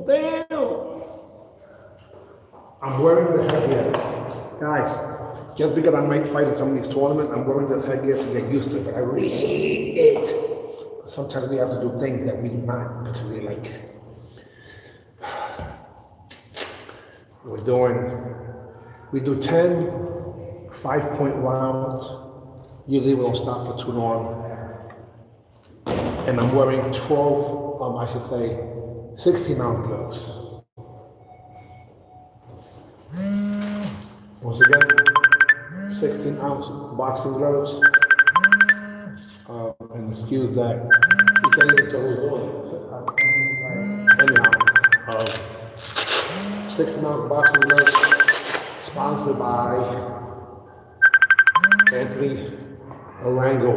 Damn. I'm wearing the headgear. Guys, just because I might fight in some of these tournaments, I'm wearing this headgear to get used to it, but I really hate it. Sometimes we have to do things that we do not particularly like. We do 10 5-point rounds. Usually we don't stop for too long. And I'm wearing 12, I should say, 16-ounce gloves. Once again, 16-ounce boxing gloves. And excuse that, you can't even tell who's doing it. Anyhow, 16-ounce boxing gloves, sponsored by Anthony Arango.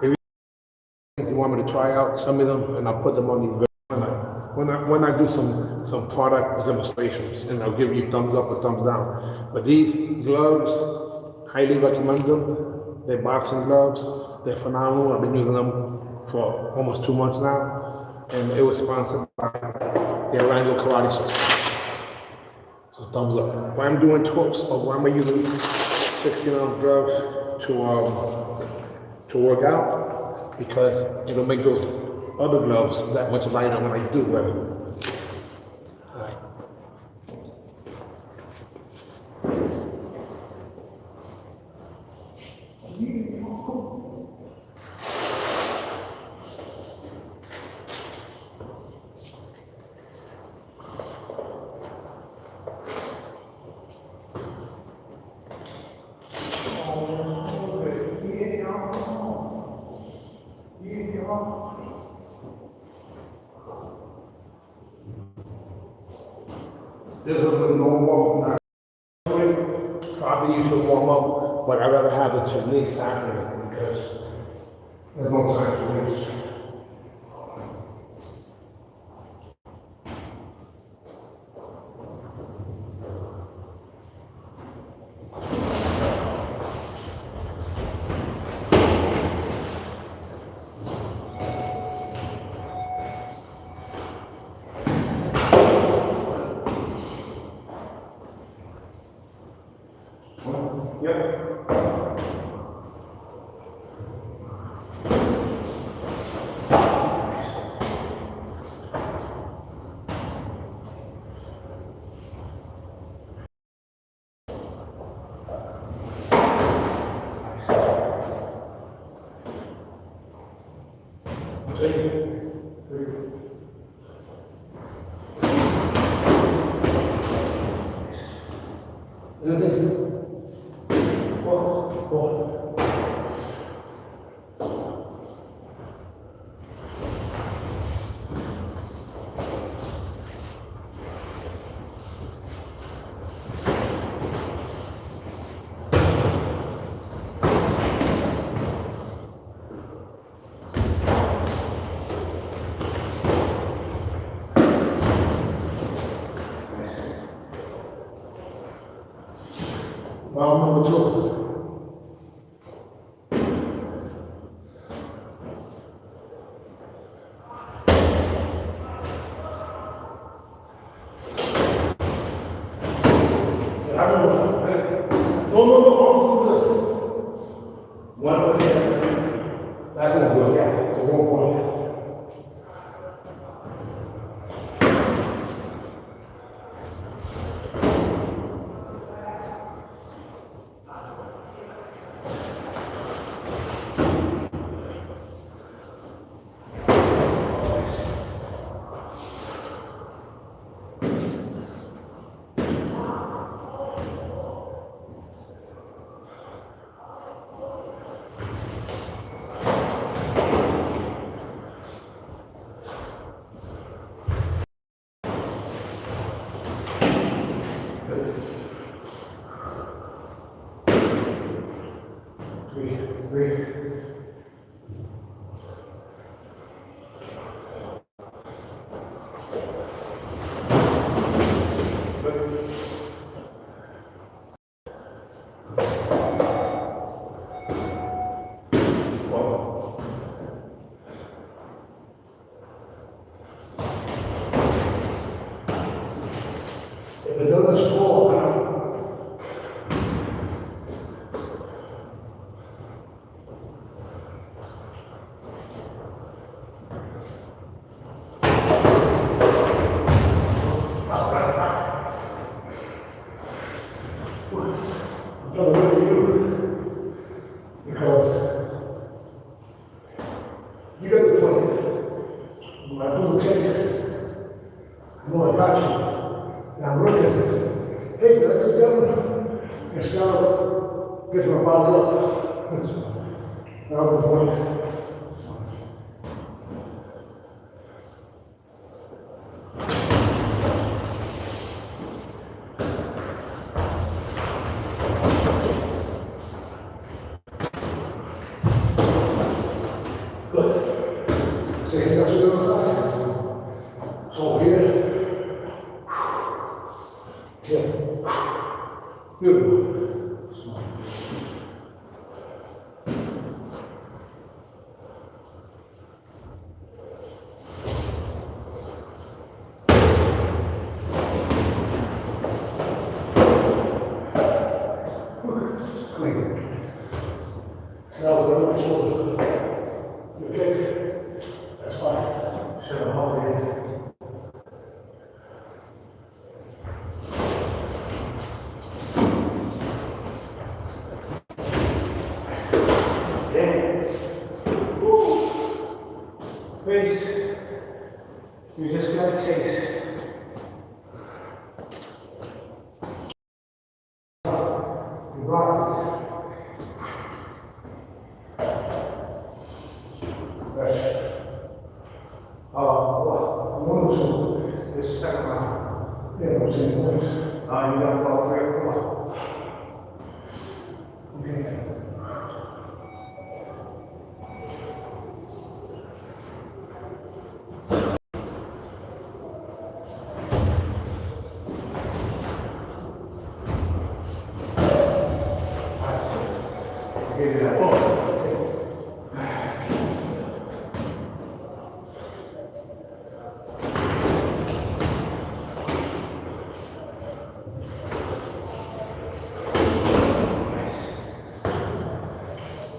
If you want me to try out some of them, and I'll put them on these when I do some product demonstrations, and I'll give you thumbs up or thumbs down. But these gloves, highly recommend them. They're boxing gloves. They're phenomenal. I've been using them for almost 2 months now, and it was sponsored by the Arango Karate System. So thumbs up. Why I'm doing 12, or why am I using 16-ounce gloves to work out? Because it'll make those other gloves that much lighter when I do wear them. This is the normal. Probably you should warm up, but I'd rather have the techniques happening because there's no time to waste. Round number 2. The dough is full. I'm trying to look at you because you got the point. When I do the cake, I know I got you. And I'm looking, hey, that's the devil. It's gotta get my body up. That was the point. Good. So you got to do it. So here. Here. Beautiful. Clean. Now we're going to shoulder. You okay? That's fine. Should have hold it. Please, you just got a taste. You got it. One or two. This is the second round. Yeah, I'm saying points. You got about 3 or 4. Okay.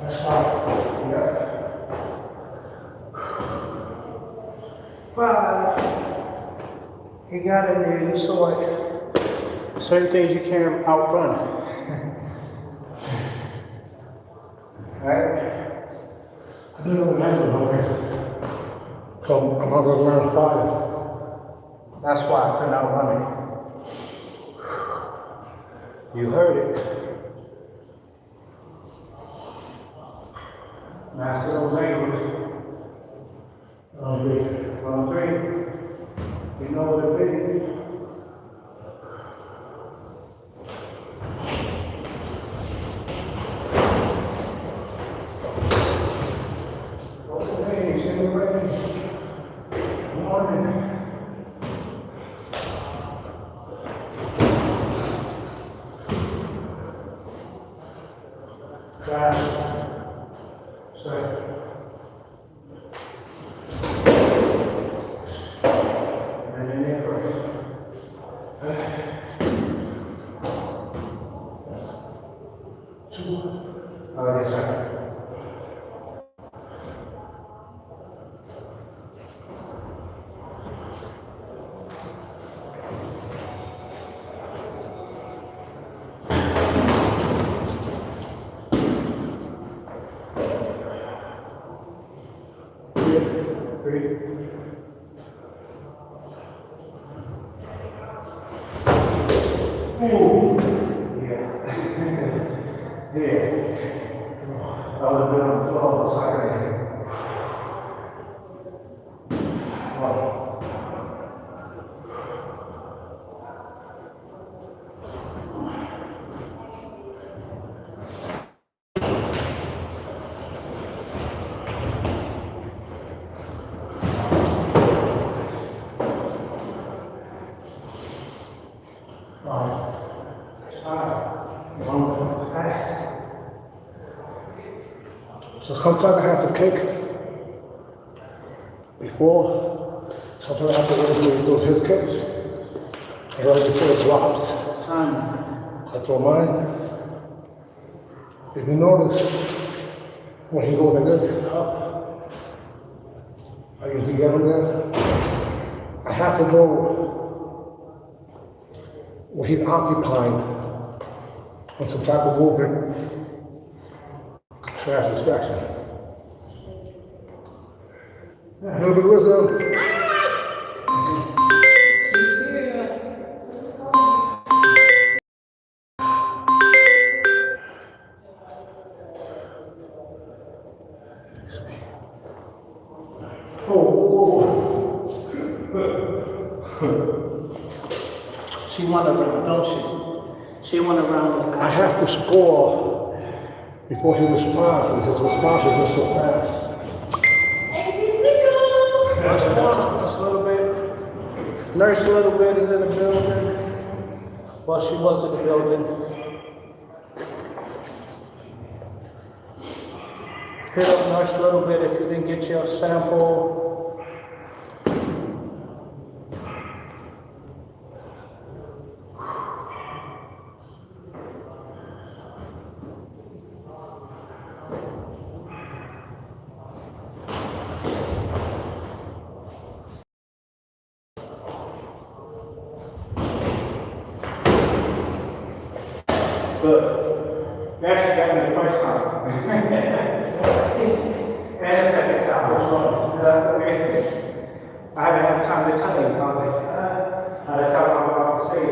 That's fine. Yeah. 5. He got in there, you saw it. Certain things you can't outrun. Right? I didn't know the knife was okay. So I'm out of round 5. That's why I couldn't outrun it. You heard it. Master those angles. Round 3. You know what it is. Oh, yes, sir. Ooh. Yeah. Yeah. I would have been on the floor the second. So sometimes I have to cake before, sometimes I have to wait until it does his cakes. And right before it drops, Time. I throw mine. If you notice, when he goes like this, up, I usually get him there. I have to go where he's occupied on some type of movement. So that's distraction. A little bit of wisdom. She won a round, don't she? She won a round. I have to score before he responds, because his response is just so fast. That's one. That's a little bit. Nurse a little bit is in the building. Well, she was in the building. Hit up Nurse a little bit if you didn't get your sample. Good. You actually got me the first time. And the second time. That's okay. I haven't had time to tell you about it. By the time I'm about to say it.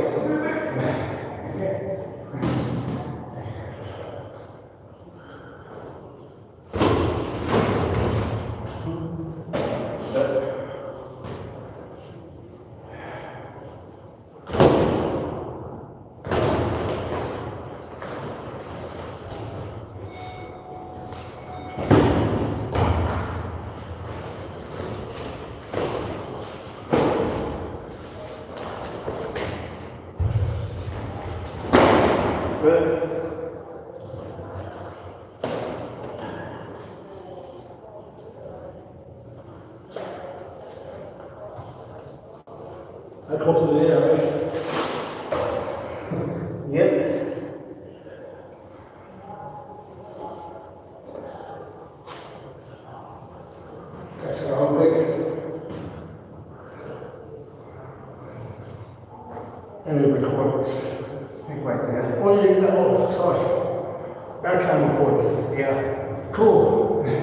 Good. I go to the air, right? Yep. That's how I'm making. And it records. Think right there. Oh, yeah, oh, sorry. That time recorded. Yeah. Cool. That's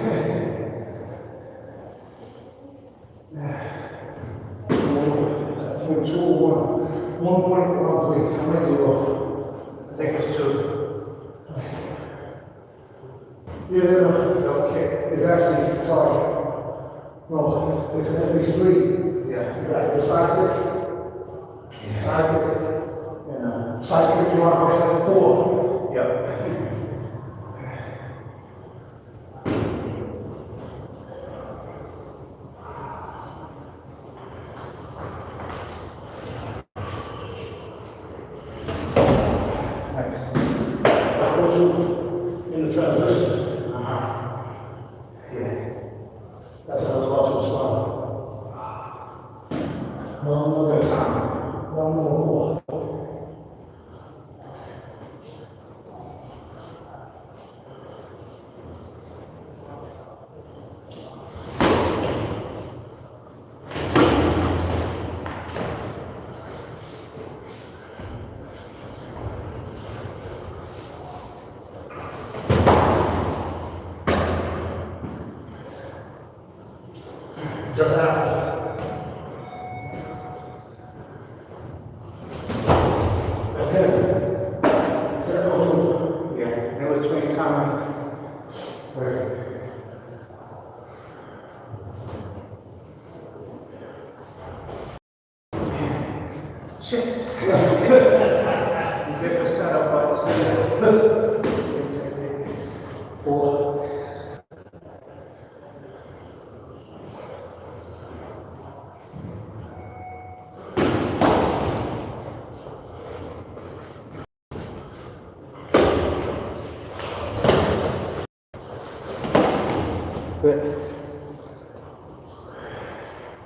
1.13. How many you got? I think it's two. Yeah, Okay. it's actually, sorry. No, it's at least 3. Yeah. You got the sidekick. Sidekick. Yeah. Sidekick, you want to have 4. Yep. I go to in the transitions. Yeah. That's how I was about to respond. Round number 4. Just after. Okay. Yeah. In between time. Shit. Different setup, but it's 4. Good.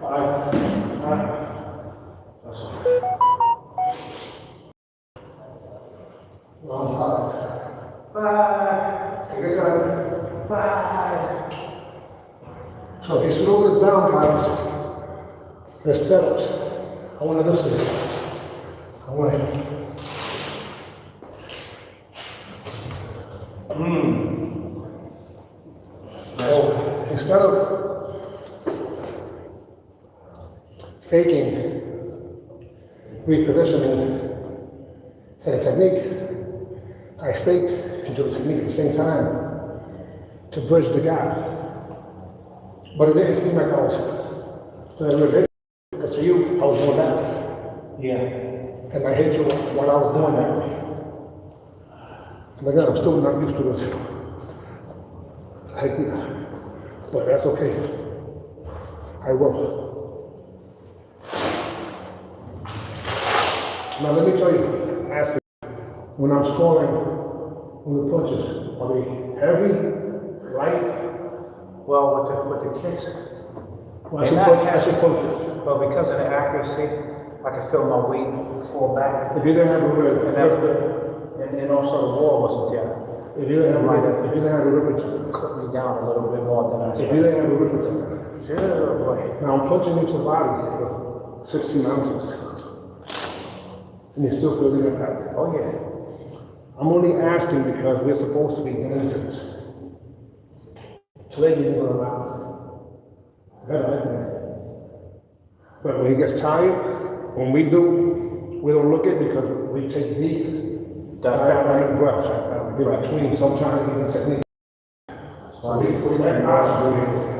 5. So if you slow this down, guys, the setups. I want to listen. I want to. So instead of faking, repositioning, same technique, I faked and do the technique at the same time to bridge the gap. But it didn't seem like I was really, because to you, I was doing that. Yeah. And I hit you while I was doing that. And again, I'm still not used to this. But that's okay. I will. Now let me tell you, ask me, when I'm scoring on the punches, are they heavy, light? Well, with the kicks, Well, I say punches. but because of the accuracy, I can feel my weight fall back. If you didn't have a rib, And also the wall wasn't there. if you didn't have a rib, Cut me down a little bit more than I if you didn't have a rib, Yeah, boy. now I'm punching into the body with 16 ounces. And you still feel the impact. Oh yeah. I'm only asking because we're supposed to be dangerous. So they be moving around. Better, I think. But when he gets tired, when we do, we don't look at it because we take deep diaphragmatic breaths in between, sometimes even technique. So we let us do it.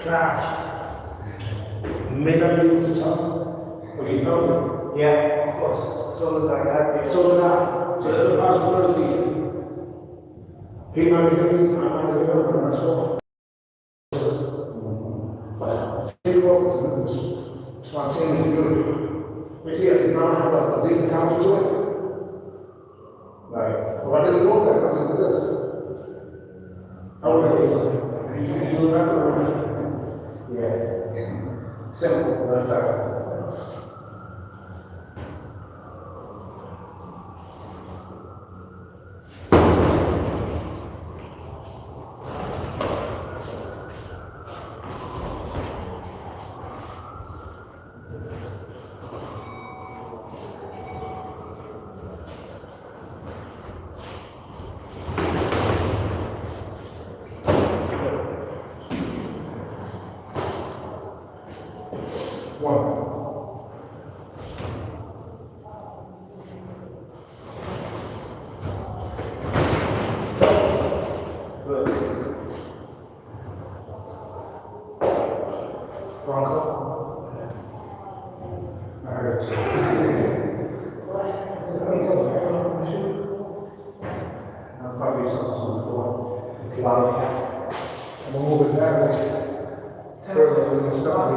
Class. May not be able to talk, but you know. Yeah, of course. As soon as I got there. So now, there's a possibility. He might hear me, I might hear him, but I'm sure. But I'll tell you what, it's spontaneous, beautiful. But yeah, you now have a decent time to it. Right. Why did you do that? I did this. I want to do something. You can do that. Yeah. Simple, but effective. I'm gonna move it back further than the start.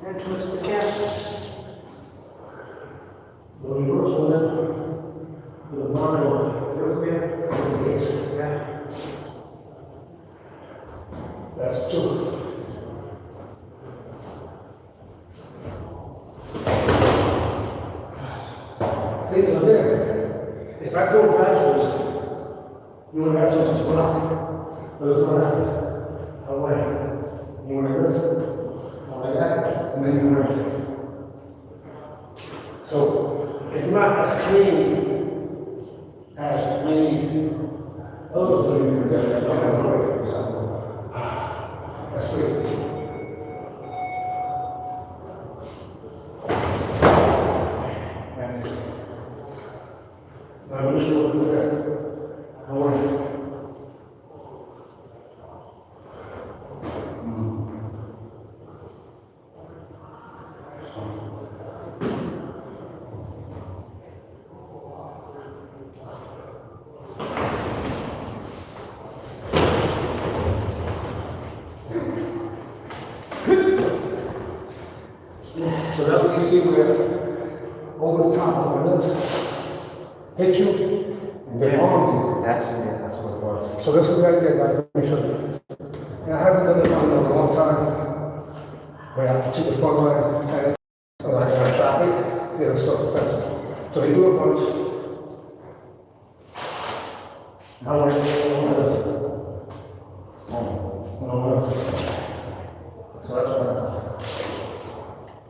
And twist the cap. The reverse one then, the bottom one. Yeah. That's two. Think of it. If I go backwards, you would have something to block. But it's going to happen. Away. You want to do this? Like that. And then you want to. So it's not as clean as many other things that I have heard. So that's great. Now, I'm just going to do that. I want to. So that's what you see where over the top of my this, hit you, and then on That's what it was. you. So this is the idea, guys. Let me show you. And I haven't done this one in a long time. Where I see the front line, and so I can trap it. Yeah, it's self-defensive. So you do it once. Now I want this. So that's what I.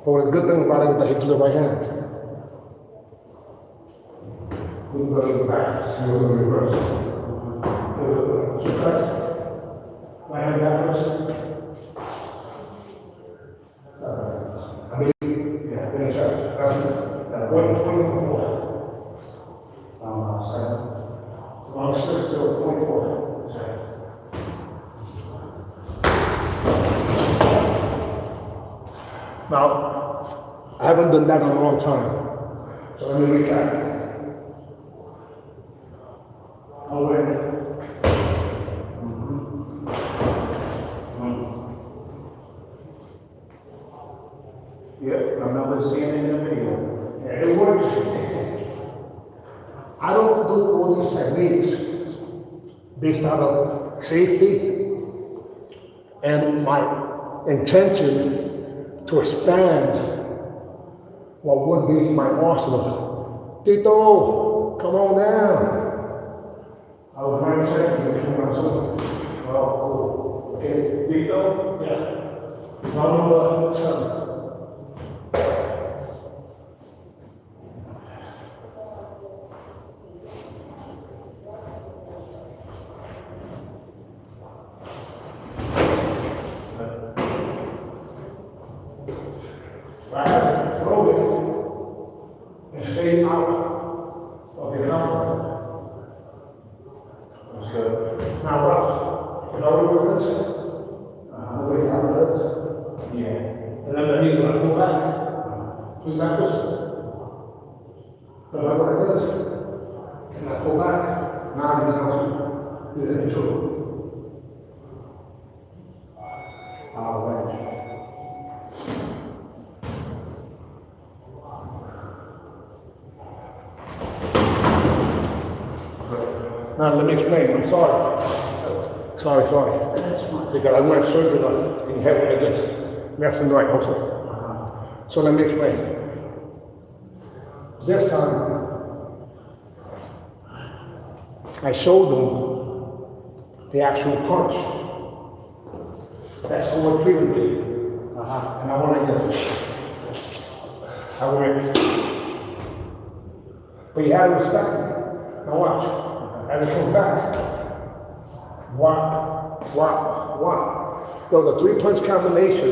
But what's the good thing about it is that you do the right hand. You can go to the back, you go to the reverse. So right hand backwards. I mean, yeah, finish up. Point 4. Long 6 to point 4. Now, I haven't done that in a long time. So let me recap. I'll win. Yeah, I remember seeing it in the video. Yeah, it works. I don't do all these techniques based out of safety and my intention to expand what would be my arsenal. Tito, come on down. I was very second to come on soon. Oh, cool. Okay? Tito? Yeah. Number 7. I throw it and stay out of the comfort. That's good. Now watch. If I do this, the way I do this, Yeah. and then I need to go back. Go back this way. If I go like this, and I go back, now I'm down to the into. All right. Now let me explain. I'm sorry. Sorry. Because I went circular in heaven like this. Left and right also. So let me explain. This time, I showed them the actual punch. That's what previously. And I want to get. I went. But you had to respect it. Now watch. As it comes back, whop. There was a 3-punch combination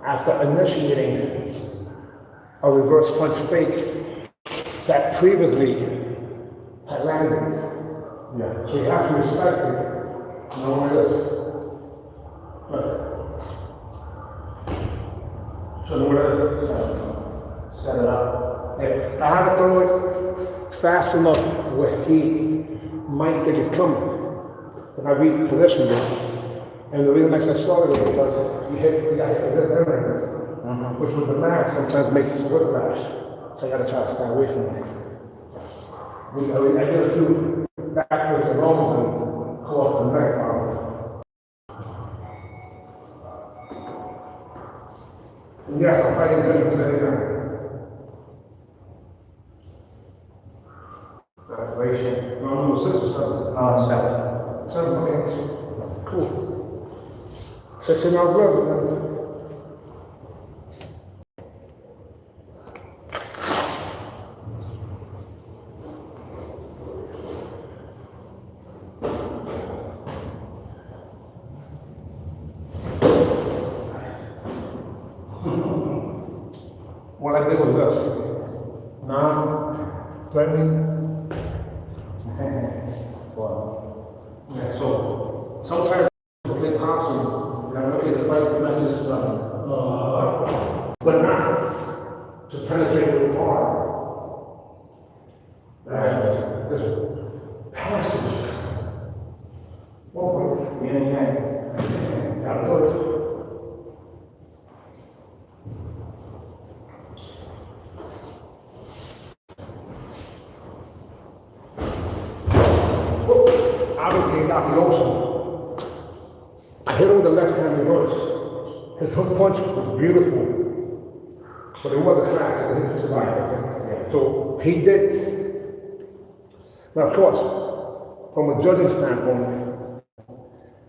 after initiating a reverse punch fake that previously had landed. Yeah. So you have to respect it. You know what it is. So what it is? Set it up. Yeah. I had to throw it fast enough where he might think it's coming. Then I repositioned it. And the reason I said started it because you got hit like this and like this. Which with the mask sometimes makes whiplash. So I gotta try to stay away from it. I did a few backflips and rolls and caused the neck problem. And yes, I'm fighting different today. Preparation. No, 6 or 7. 7. 7, okay. Cool. 6 in our blood, man. What I did was this. Non-threatening. Yeah, so sometimes it's get awesome. I'm okay to fight the mechanism, but not to penetrate with hard. This passage. Yeah. I'm good. obviously he got me also. I hit him with the left hand reverse. His hook punch was beautiful, but it wasn't fast. It was survival. So he did. Now, of course, from a judging standpoint,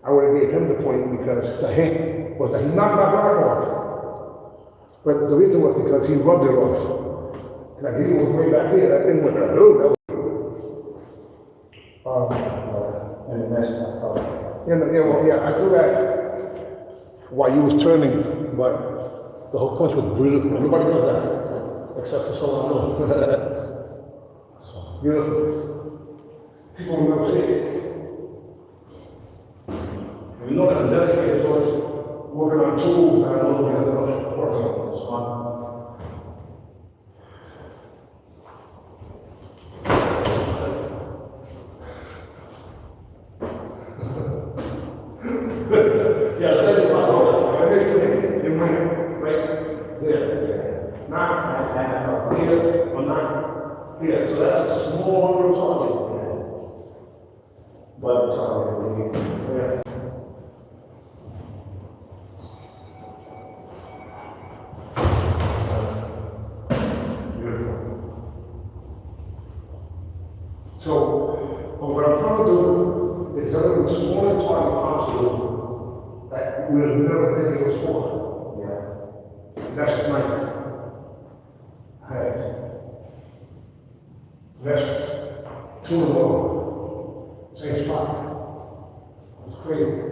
I would have gave him the point because the hit was that he knocked my guard off. But the reason was because he rubbed it off. Like he was way back here, that thing went that And the next one. yeah, I do that while you was turning, but the whole punch was beautiful. Nobody does that except for someone else. Beautiful. People will never see it. We know that I'm dedicated towards working on tools, and I don't know what I'm working on. Yeah, that's what I wrote. I made it in my right there. Not here or not here. So that's a small little target. But target. Yeah. Beautiful. So, what I'm trying to do is a little smaller target possible that you would never think it was for. Yeah. That's just my Right. That's two in a row. Same spot. It's crazy.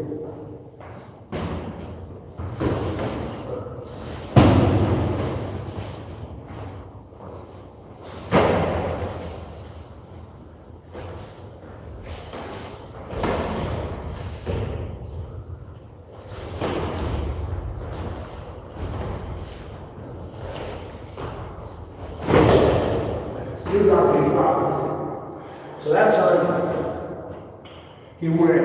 So that time, he went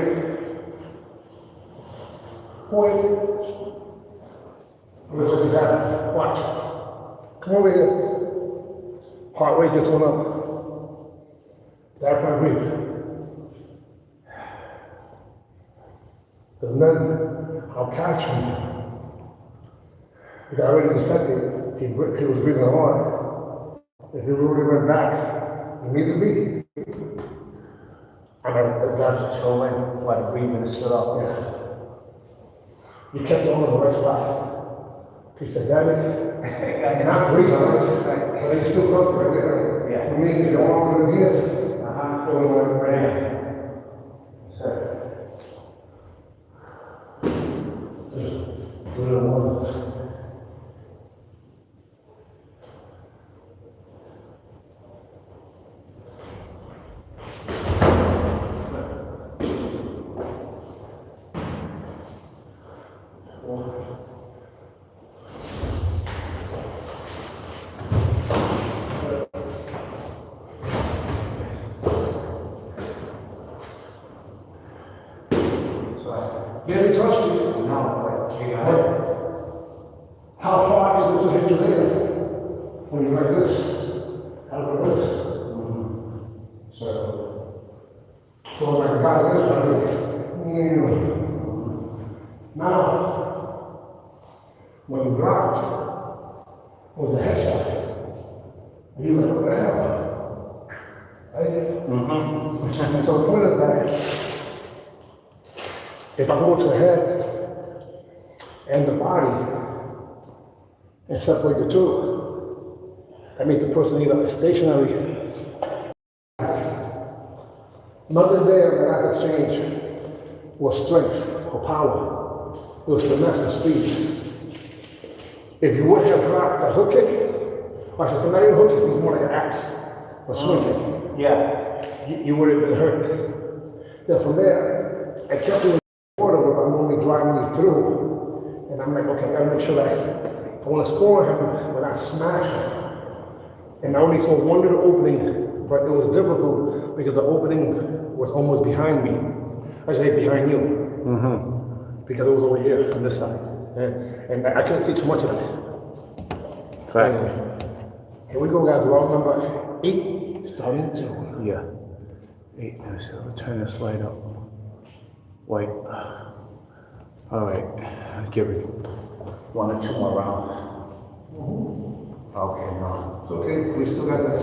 point. Look what he's having. Watch. Come over here. Heart rate just went up. That's my breathe. And then I'll catch him. Because I already detected he was breathing hard. If he really went back, immediately, and I got it. So when the breathing is stood up. Yeah. You kept on the right spot. He said, Daddy, you're not breathing, but you still go for it. Yeah. You mean you don't want to do this? Uh-huh. Going right here. Sir. Just do it once. Yeah, he touched you. No, but you got But it. how far is it to hit you there? When you're like this? How about this? So like I got this one. Now, when you blocked with the headshot, you like, what the hell? Right? So the point of that, if I go to the head and the body and separate the two, that means the person either is stationary. Nothing there in the last exchange was strength or power. It was finesse and speed. If you would have dropped the hook kick, or I should say not even hook kick, it was more like an axe or swing kick. Yeah. You would have been hurt. Then from there, I kept doing order where I'm only driving you through. And I'm like, okay, I gotta make sure that I want to score him when I smash him. And I only saw one little opening, but it was difficult because the opening was almost behind me. I say behind you. Because it was over here on this side. And I couldn't see too much of that. Right. Anyway, here we go, guys. Round number 8, starting 2. Yeah. 8, let me see, I'll turn this light up. Wait. All right, I'll give it 1 or 2 more rounds. Okay, no. It's okay, we still got this.